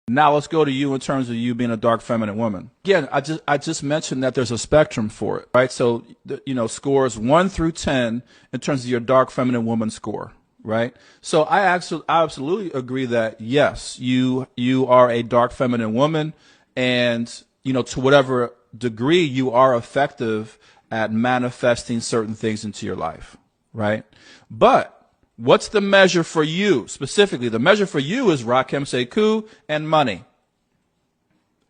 Now let's go to you in terms of you being a dark feminine woman. Again, I just mentioned that there's a spectrum for it, right? So, scores 1 through 10 in terms of your dark feminine woman score, right? So I absolutely agree that yes, you are a dark feminine woman, and to whatever degree you are effective at manifesting certain things into your life, right? But what's the measure for you specifically? The measure for you is Rakim Sekou and money.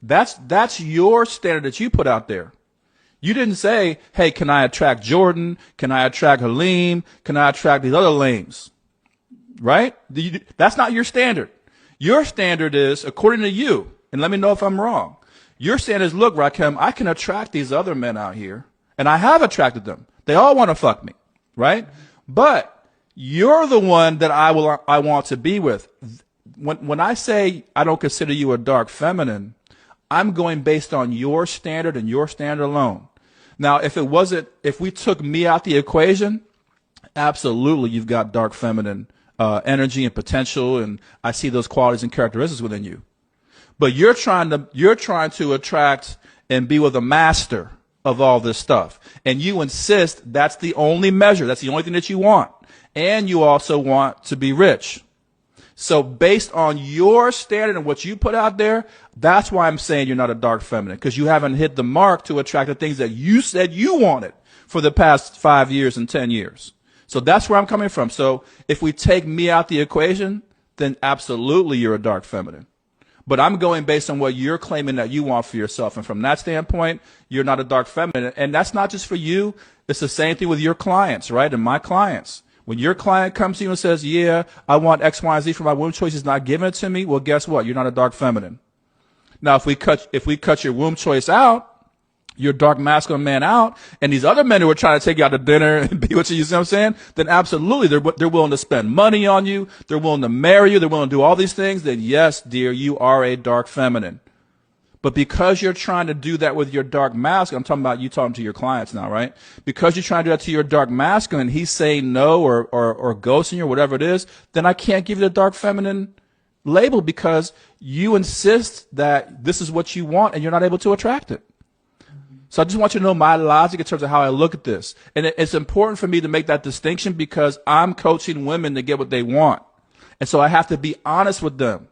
That's your standard that you put out there. You didn't say, hey, can I attract Jordan? Can I attract Halim? Can I attract these other lames? Right? That's not your standard. Your standard is, according to you, and let me know if I'm wrong, your standard is, look, Rakim, I can attract these other men out here, and I have attracted them. They all want to fuck me, right? But you're the one that I want to be with. When I say I don't consider you a dark feminine, I'm going based on your standard and your standard alone. Now, if we took me out the equation, absolutely you've got dark feminine energy and potential, and I see those qualities and characteristics within you. But you're trying to attract and be with a master of all this stuff, and you insist that's the only measure, that's the only thing that you want. And you also want to be rich. So based on your standard and what you put out there, that's why I'm saying you're not a dark feminine, because you haven't hit the mark to attract the things that you said you wanted for the past 5 years and 10 years. So that's where I'm coming from. So if we take me out the equation, then absolutely you're a dark feminine. But I'm going based on what you're claiming that you want for yourself. And from that standpoint, you're not a dark feminine. And that's not just for you. It's the same thing with your clients, right? And my clients. When your client comes to you and says, yeah, I want X, Y, and Z for my womb choice, is not giving it to me, well, guess what? You're not a dark feminine. Now, if we cut your womb choice out, your dark masculine man out, and these other men who are trying to take you out to dinner and be with you, you see what I'm saying? Then absolutely, they're willing to spend money on you. They're willing to marry you. They're willing to do all these things. Then yes, dear, you are a dark feminine. But because you're trying to do that with your dark masculine, I'm talking about you talking to your clients now, right? Because you're trying to do that to your dark masculine, he's saying no or ghosting you or whatever it is, then I can't give you the dark feminine label because you insist that this is what you want and you're not able to attract it. So I just want you to know my logic in terms of how I look at this. And it's important for me to make that distinction because I'm coaching women to get what they want. And so I have to be honest with them.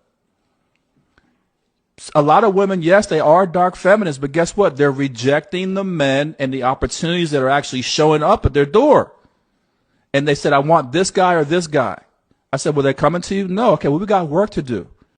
A lot of women, yes, they are dark feminists, but guess what? They're rejecting the men and the opportunities that are actually showing up at their door. And they said, I want this guy or this guy. I said, well, they're coming to you? No. Okay, well, we got work to do.